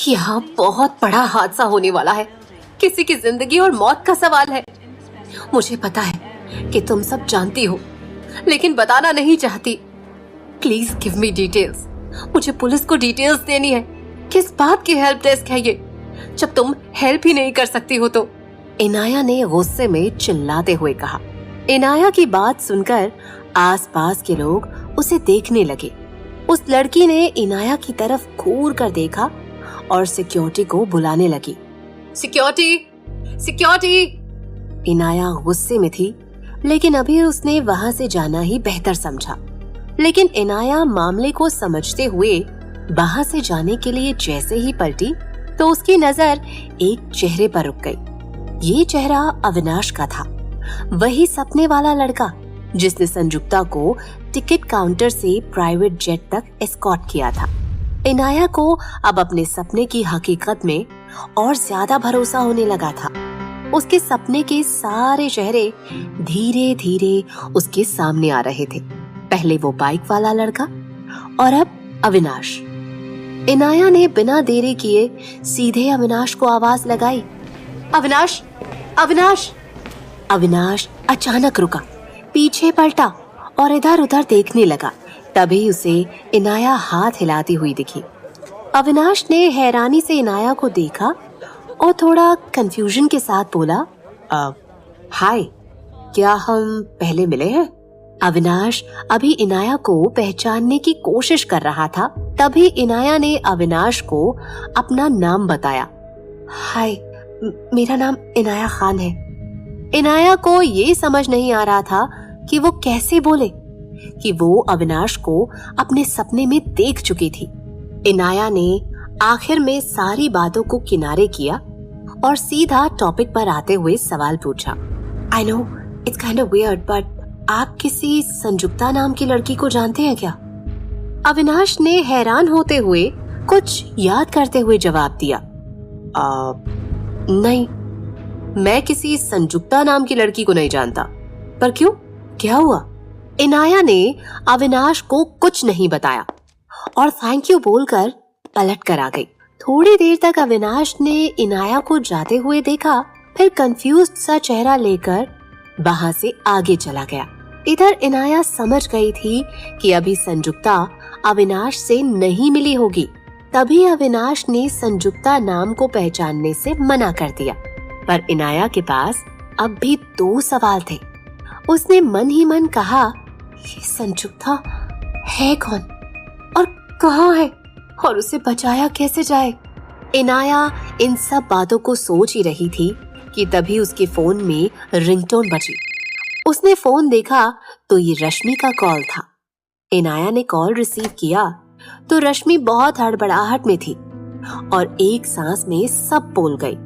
यहाँ बहुत बड़ा हादसा होने वाला है। किसी की जिंदगी और मौत का सवाल है। मुझे पता है कि तुम सब जानती हो, लेकिन बताना नहीं चाहती। Please give me details. मुझे पुलिस को डिटेल्स देनी है। किस बात की हेल्प डेस्क है ये, जब तुम हेल्प ही नहीं कर सकती हो तो? इनाया ने गुस्से में चिल्लाते हुए कहा। इनाया की बात सुनकर आसपास के लोग उसे देखने लगे। उस लड़की ने इनाया की तरफ घूर कर देखा और सिक्योरिटी को बुलाने लगी। Security, security. इनाया गुस्से में थी, लेकिन अभी उसने वहां से जाना ही बेहतर समझा। लेकिन इनाया मामले को समझते हुए वहां से जाने के लिए जैसे ही पलटी तो उसकी नजर एक चेहरे पर रुक गई। ये चेहरा अविनाश का था, वही सपने वाला लड़का जिसने संजुक्ता को टिकट काउंटर से प्राइवेट जेट तक एस्कॉर्ट किया था। इनाया को अब अपने सपने की हकीकत में और ज्यादा भरोसा होने लगा था। उसके सपने के सारे चेहरे धीरे धीरे उसके सामने आ रहे थे। पहले वो बाइक वाला लड़का और अब अविनाश। इनाया ने बिना देरी किए सीधे अविनाश को आवाज लगाई। अविनाश, अविनाश। अविनाश अचानक रुका, पीछे पलटा और इधर उधर देखने लगा। तभी उसे इनाया हाथ हिलाती हुई दिखी। अविनाश ने हैरानी से इनाया को देखा और थोड़ा कंफ्यूजन के साथ बोला, हाय, क्या हम पहले मिले हैं? अविनाश अभी इनाया को पहचानने की कोशिश कर रहा था। तभी इनाया ने अविनाश को अपना नाम बताया। हाय, मेरा नाम इनाया खान है। इनाया को ये समझ नहीं आ रहा था कि वो कैसे बोले कि वो अविनाश को अपने सपने में देख चुकी थी। इनाया ने आखिर में सारी बातों को किनारे किया और सीधा टॉपिक पर आते हुए सवाल पूछा। I know it's kind of weird, but आप किसी संजुक्ता नाम की लड़की को जानते हैं क्या? अविनाश ने हैरान होते हुए कुछ याद करते हुए जवाब दिया। नहीं, मैं किसी संजुक्ता नाम की लड़की को नहीं जानता। पर क्यों, क्या हुआ? इनाया ने अविनाश को कुछ नहीं बताया और थैंक यू बोलकर पलट कर आ गई। थोड़ी देर तक अविनाश ने इनाया को जाते हुए देखा, फिर कंफ्यूज्ड सा चेहरा लेकर वहां से आगे चला गया। इधर इनाया समझ गई थी कि अभी संजुक्ता अविनाश से नहीं मिली होगी। तभी अविनाश ने संजुक्ता नाम को पहचानने से मना कर दिया। पर इनाया के पास अब भी 2 सवाल थे। उसने मन ही मन कहा, ये संजुक्ता है कौन और कहाँ है और उसे बचाया कैसे जाए? इनाया इन सब बातों को सोच ही रही थी कि तभी उसके फोन में रिंगटोन बजी। उसने फोन देखा तो ये रश्मि का कॉल था। इनाया ने कॉल रिसीव किया तो रश्मि बहुत हड़बड़ाहट में थी और एक सांस में सब बोल गई।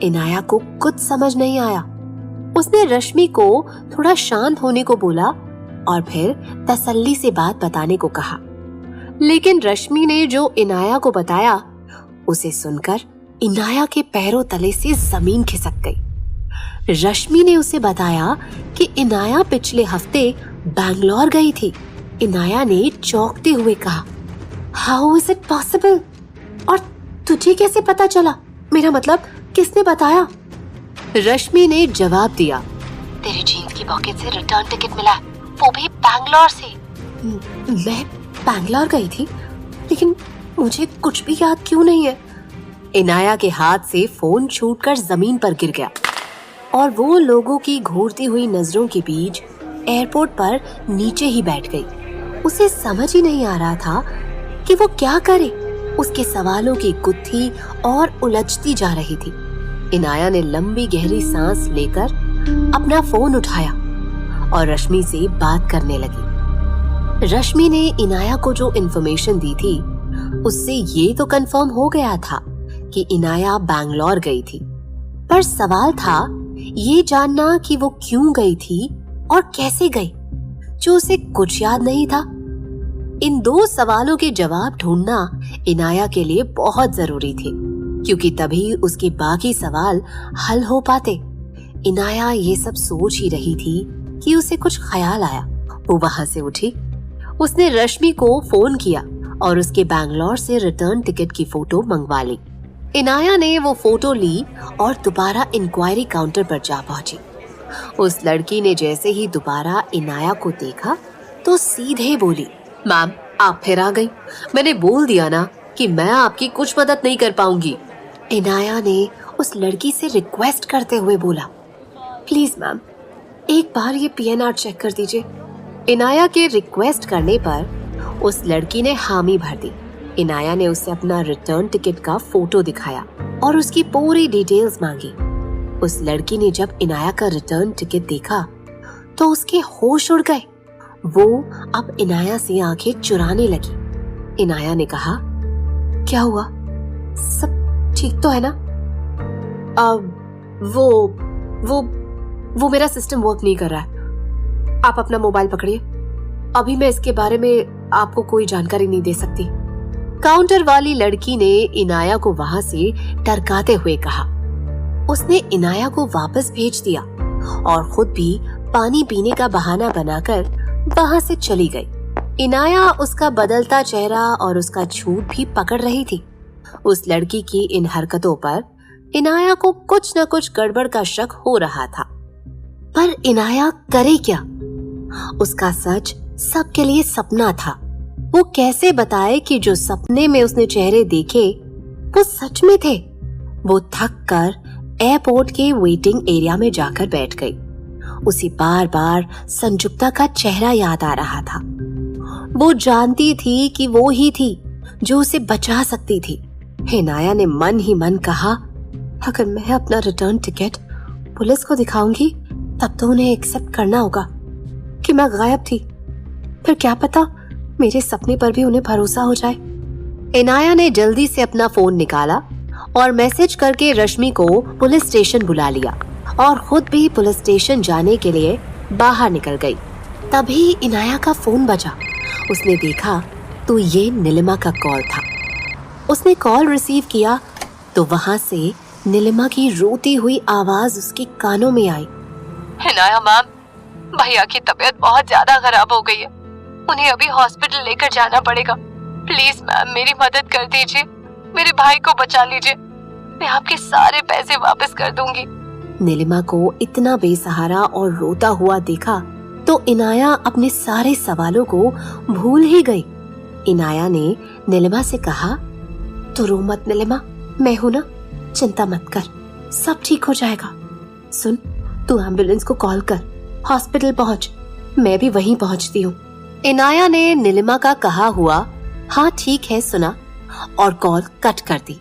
इनाया को कुछ समझ नहीं आया। उसने रश्मि को थोड़ा शांत होने को बोला और फिर तसल्ली से बात बताने को कहा। लेकिन रश्मि ने जो इनाया को बताया उसे सुनकर इनाया के पैरों तले से जमीन खिसक गई। रश्मि ने उसे बताया कि इनाया पिछले हफ्ते बैंगलोर गई थी। इनाया ने चौंकते हुए कहा, हाउ इज इट पॉसिबल? और तुझे कैसे पता चला? मेरा मतलब किसने बताया? रश्मि ने जवाब दिया, तेरे जीन्स की पॉकेट से रिटर्न टिकट मिला, वो भी बैंगलोर से। मैं बैंगलोर गई थी, लेकिन मुझे कुछ भी याद क्यों नहीं है? इनाया के हाथ से फोन छूटकर जमीन पर गिर गया और वो लोगों की घूरती हुई नजरों के बीच एयरपोर्ट पर नीचे ही बैठ गई। उसे समझ ही नहीं आ रहा था कि वो क्या करे। उसके सवालों की गुत्थी और उलझती जा रही थी। इनाया ने लंबी गहरी सांस लेकर अपना फोन उठाया और रश्मि से बात करने लगी। रश्मि ने इनाया को जो इन्फॉर्मेशन दी थी उससे ये तो कंफर्म हो गया था कि इनाया बैंगलोर गई थी, पर सवाल था ये जानना कि वो क्यों गई थी और कैसे गई, जो उसे कुछ याद नहीं था। इन 2 सवालों के जवाब ढूंढना इनाया के लिए बहुत जरूरी थे, क्योंकि तभी उसके बाकी सवाल हल हो पाते। इनाया ये सब सोच ही रही थी कि उसे कुछ ख्याल आया। वो वहां से उठी, उसने रश्मि को फोन किया और उसके बैंगलोर से रिटर्न टिकट की फोटो मंगवा ली। इनाया ने वो फोटो ली और दोबारा इंक्वायरी काउंटर पर जा पहुंची। उस लड़की ने जैसे ही दोबारा इनाया को देखा तो सीधे बोली, मैम आप फिर आ गई। मैंने बोल दिया ना कि मैं आपकी कुछ मदद नहीं कर पाऊंगी। इनाया ने उस लड़की से रिक्वेस्ट करते हुए बोला, प्लीज मैम एक बार ये पीएनआर चेक कर दीजिए। इनाया के रिक्वेस्ट करने पर उस लड़की ने हामी भर दी। इनाया ने उसे अपना रिटर्न टिकट का फोटो दिखाया और उसकी पूरी डिटेल्स मांगी। उस लड़की ने जब इनाया का रिटर्न टिकट देखा तो उसके होश उड़ गए। वो अब इनाया से आंखें चुराने लगी। इनाया ने कहा, क्या हुआ, सब ठीक तो है ना? वो मेरा सिस्टम वर्क नहीं कर रहा है। आप अपना मोबाइल पकड़िए, अभी मैं इसके बारे में आपको कोई जानकारी नहीं दे सकती। काउंटर वाली लड़की ने इनाया को वहां से टरकाते हुए कहा। उसने इनाया को वापस भेज दिया और खुद भी पानी पीने का बहाना बनाकर वहां से चली गई। इनाया उसका बदलता चेहरा और उसका झूठ भी पकड़ रही थी। उस लड़की की इन हरकतों पर इनाया को कुछ न कुछ गड़बड़ का शक हो रहा था, पर इनाया करे क्या? उसका सच सबके लिए सपना था। वो कैसे बताए कि जो सपने में उसने चेहरे देखे वो सच में थे? वो थक कर एयरपोर्ट के वेटिंग एरिया में जाकर बैठ गई। उसे बार बार संजुक्ता का चेहरा याद आ रहा था। वो जानती थी कि वो ही थी जो उसे बचा सकती थी। इनाया ने मन ही मन कहा, अगर मैं अपना रिटर्न टिकट पुलिस को दिखाऊंगी तब तो उन्हें एक्सेप्ट करना होगा कि मैं गायब थी। फिर क्या पता मेरे सपने पर भी उन्हें भरोसा हो जाए। इनाया ने जल्दी से अपना फोन निकाला और मैसेज करके रश्मि को पुलिस स्टेशन बुला लिया और खुद भी पुलिस स्टेशन जाने के लिए बाहर निकल गई। तभी इनाया का फोन बजा। उसने देखा तो ये नीलिमा का कॉल था। उसने कॉल रिसीव किया तो वहां से नीलिमा की रोती हुई आवाज उसके कानों में आई। इनाया मैम, भैया की तबीयत बहुत ज्यादा खराब हो गई है, उन्हें अभी हॉस्पिटल लेकर जाना पड़ेगा। प्लीज मैम मेरी मदद कर दीजिए, मेरे भाई को बचा लीजिए, मैं आपके सारे पैसे वापस कर दूंगी। नीलिमा को इतना बेसहारा और रोता हुआ देखा तो इनाया अपने सारे सवालों को भूल ही गई। इनाया ने नीलिमा से कहा, तो रो मत नीलिमा, मैं हूं ना, चिंता मत कर, सब ठीक हो जाएगा। सुन, तू एम्बुलेंस को कॉल कर, हॉस्पिटल पहुंच, मैं भी वहीं पहुंचती हूँ। इनाया ने नीलिमा का कहा हुआ हाँ ठीक है सुना और कॉल कट कर दी।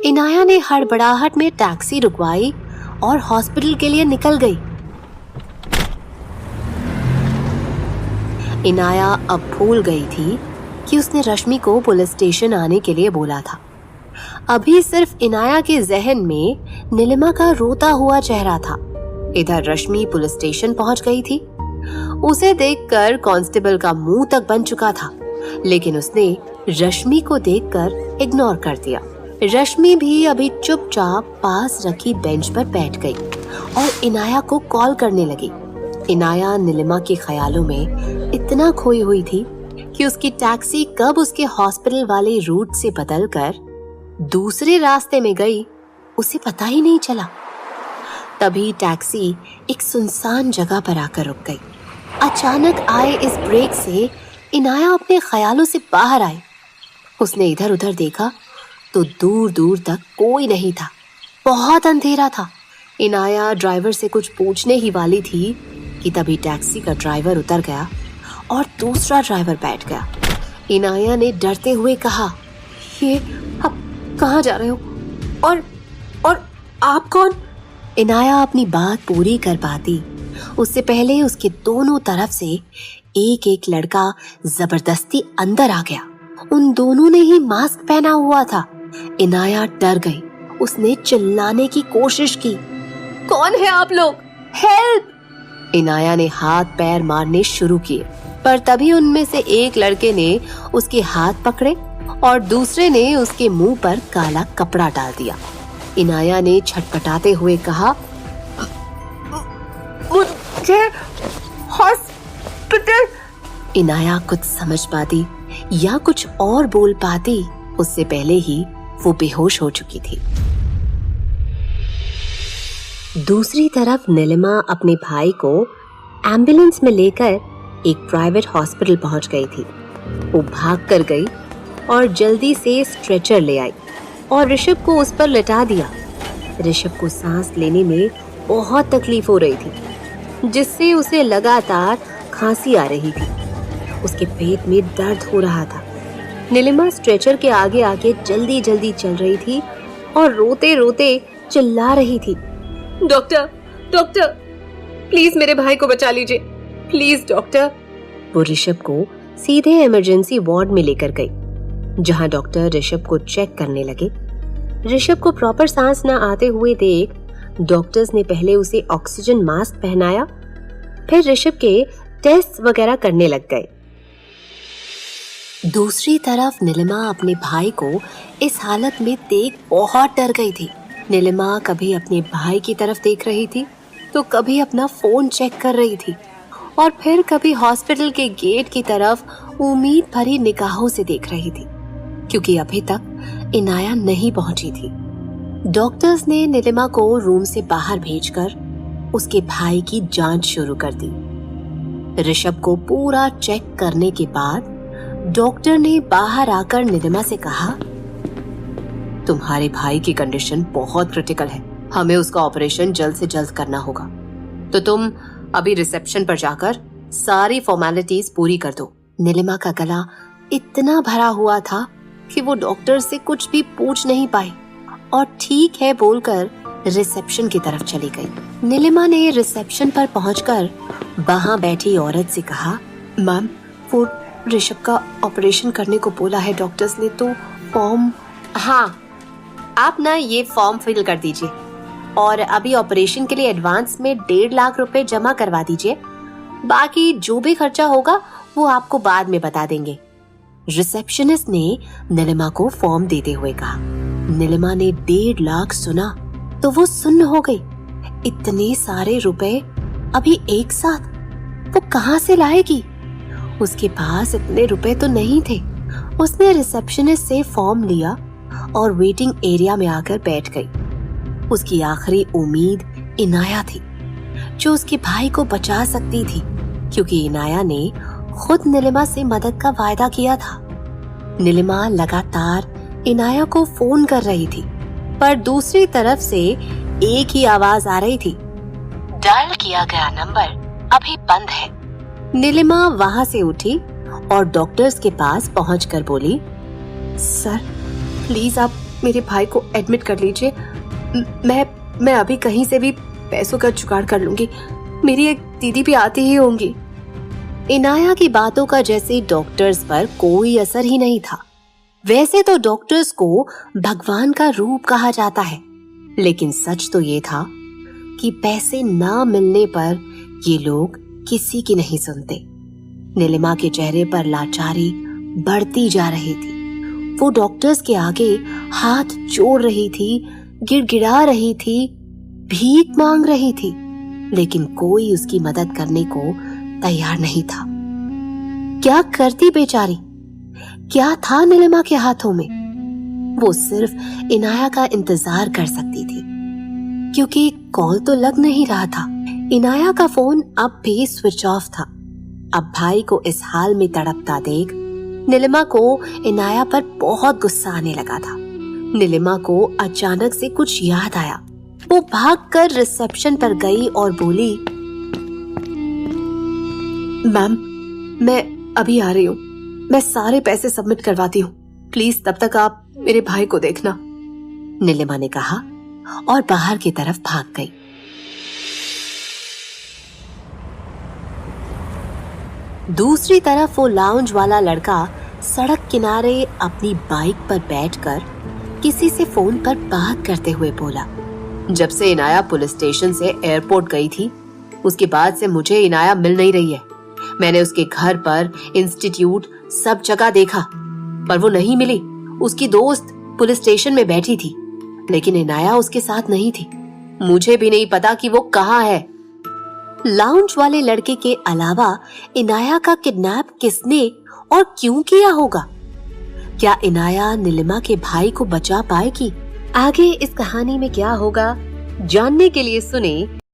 इनाया ने हड़बड़ाहट में टैक्सी रुकवाई और हॉस्पिटल के लिए निकल गई। इनाया अब भूल गई थी कि उसने रश्मि को पुलिस स्टेशन आने के लिए बोला था। अभी सिर्फ इनाया के जहन में नीलिमा का रोता हुआ चेहरा था। इधर रश्मि पुलिस स्टेशन पहुंच गई थी। उसे देखकर कांस्टेबल का मुंह तक बन चुका था, लेकिन उसने रश्मि को देखकर इग्नोर कर दिया। रश्मि भी अभी चुपचाप पास रखी बेंच पर बैठ गई और इनाया को कॉल करने लगी। इनाया नीलिमा के ख्यालों में इतना खोई हुई थी कि उसकी टैक्सी कब उसके हॉस्पिटल वाले रूट से बदलकर दूसरे रास्ते में गई उसे पता ही नहीं चला। तभी टैक्सी एक सुनसान जगह पर आकर रुक गई। अचानक आए इस ब्रेक से इनाया अपने ख्यालों से बाहर आई। उसने इधर उधर देखा तो दूर दूर तक कोई नहीं था, बहुत अंधेरा था। इनाया ड्राइवर से कुछ पूछने ही वाली थी कि तभी टैक्सी का ड्राइवर उतर गया और दूसरा ड्राइवर बैठ गया। इनाया ने डरते हुए कहा, ये आप कहाँ जा रहे हो और आप कौन? इनाया अपनी बात पूरी कर पाती उससे पहले उसके दोनों तरफ से एक एक लड़का जबरदस्ती अंदर आ गया। उन दोनों ने ही मास्क पहना हुआ था। इनाया डर गई। उसने चिल्लाने की कोशिश की, कौन है आप लोग, हेल्प! इनाया ने हाथ पैर मारने शुरू किए, पर तभी उनमें से एक लड़के ने उसके हाथ पकड़े और दूसरे ने उसके मुंह पर काला कपड़ा डाल दिया। इनाया ने छटपटाते हुए कहा, मुझे हॉस्पिटल। इनाया कुछ समझ पाती या कुछ और बोल पाती उससे पहले ही वो बेहोश हो चुकी थी। दूसरी तरफ नीलिमा अपने भाई को एम्बुलेंस में लेकर एक प्राइवेट हॉस्पिटल पहुंच गई थी। वो भाग कर गई और जल्दी से स्ट्रेचर ले आई और ऋषभ को उस पर लिटा दिया। ऋषभ को सांस लेने में बहुत तकलीफ हो रही थी, जिससे उसे लगातार खांसी आ रही थी। उसके पेट में दर्द हो रहा था। नीलिमा स्ट्रेचर के आगे आगे जल्दी जल्दी चल रही थी और रोते रोते चिल्ला रही थी, डॉक्टर, डॉक्टर, प्लीज मेरे भाई को बचा लीजिए, प्लीज डॉक्टर। वो ऋषभ को सीधे इमरजेंसी वार्ड में लेकर गई, जहां डॉक्टर ऋषभ को चेक करने लगे। ऋषभ को प्रॉपर सांस न आते हुए देख डॉक्टर्स ने पहले उसे ऑक्सीजन मास्क पहनाया, फिर ऋषभ के टेस्ट वगैरह करने लग गए। दूसरी तरफ नीलिमा अपने भाई को इस हालत में देख बहुत डर गई थी। नीलिमा कभी अपने भाई की तरफ देख रही थी तो कभी अपना फोन चेक कर रही थी और फिर कभी हॉस्पिटल के गेट की तरफ उम्मीद भरी निगाहों से देख रही थी, क्योंकि अभी तक इनाया नहीं पहुंची थी। डॉक्टर्स ने नीलिमा को रूम से बाहर भेजकर उसके भाई की जांच शुरू कर दी। ऋषभ को पूरा चेक करने के बाद डॉक्टर ने बाहर आकर नीलिमा से कहा, तुम्हारे भाई की कंडीशन बहुत क्रिटिकल है, हमें उसका ऑपरेशन जल्द से जल्द करना होगा, तो तुम अभी रिसेप्शन पर जाकर सारी फॉर्मेलिटीज पूरी कर दो। नीलिमा का गला इतना भरा हुआ था कि वो डॉक्टर से कुछ भी पूछ नहीं पाई और ठीक है बोलकर रिसेप्शन की तरफ चली गई। नीलिमा ने रिसेप्शन पर पहुंचकर वहां बैठी औरत से कहा, मैम, वो ऋषभ का ऑपरेशन करने को बोला है डॉक्टर्स ने, तो फॉर्म। हाँ, आप ना ये फॉर्म फिल कर दीजिए और अभी ऑपरेशन के लिए एडवांस में 1.5 लाख रुपए जमा करवा दीजिए, बाकी जो भी खर्चा होगा वो आपको बाद में बता देंगे। रिसेप्शनिस्ट ने नीलिमा को फॉर्म देते हुए कहा। नीलिमा ने 1.5 लाख सुना तो वो सुन्न हो गई। इतने सारे रुपए अभी एक साथ वो कहां से लाएगी? उसके पास इतने रुपए तो नहीं थे। उसने रिसेप्शनिस्ट से फॉर्म लिया और वेटिंग एरिया में आकर बैठ गई। उसकी आखिरी उम्मीद इनाया थी, जो उसके भाई को बचा सकती थी, क्योंकि इनाया ने खुद नीलिमा से मदद का वायदा किया था। नीलिमा लगातार इनाया को फोन कर रही थी, पर दूसरी तरफ से एक ही आवाज आ रही थी, डायल किया गया नंबर अभी बंद है। नीलिमा वहां से उठी और डॉक्टर्स के पास पहुंचकर बोली, सर प्लीज आप मेरे भाई को एडमिट कर लीजिए, मैं अभी कहीं से भी पैसों का जुगाड़ कर लूंगी, मेरी एक दीदी भी आती ही होंगी। इनाया की बातों का जैसे डॉक्टर्स पर कोई असर ही नहीं था। वैसे तो डॉक्टर्स को भगवान का रूप कहा जाता है, लेकिन सच तो ये था कि पैसे ना मिलने पर ये लोग किसी की नहीं सुनते। नीलिमा के चेहरे पर लाचारी बढ़ती जा रही थी। वो डॉक्टर्स के आगे हाथ जोड़ रही थी, गिड़गिड़ा रही थी, भीख मांग रही थी, लेकिन कोई उसकी मदद करने को तैयार नहीं था। क्या करती बेचारी? क्या था नीलिमा के हाथों में? वो सिर्फ इनाया का इंतजार कर सकती थी, क्योंकि कॉल तो लग नहीं रहा था। इनाया का फोन अब भी स्विच ऑफ था। अब भाई को इस हाल में तड़पता देख नीलिमा को इनाया पर बहुत गुस्सा आने लगा था। नीलिमा को अचानक से कुछ याद आया। वो भागकर रिसेप्शन पर गई और बोली, मैम मैं अभी आ रही हूँ, मैं सारे पैसे सबमिट करवाती हूँ, प्लीज तब तक आप मेरे भाई को देखना। नीलिमा ने कहा और बाहर की तरफ भाग गई। दूसरी तरफ वो लाउंज वाला लड़का सड़क किनारे अपनी बाइक पर बैठकर किसी से फोन पर बात करते हुए बोला, जब से इनाया पुलिस स्टेशन से एयरपोर्ट गई थी उसके बाद से मुझे इनाया मिल नहीं रही है। मैंने उसके घर पर, इंस्टीट्यूट, सब जगह देखा पर वो नहीं मिली। उसकी दोस्त पुलिस स्टेशन में बैठी थी, लेकिन इनाया उसके साथ नहीं थी। मुझे भी नहीं पता कि वो कहाँ है। लाउंज वाले लड़के के अलावा इनाया का किडनैप किसने और क्यों किया होगा? क्या इनाया नीलिमा के भाई को बचा पाएगी? आगे इस कहानी में क्या होगा जानने के लिए सुने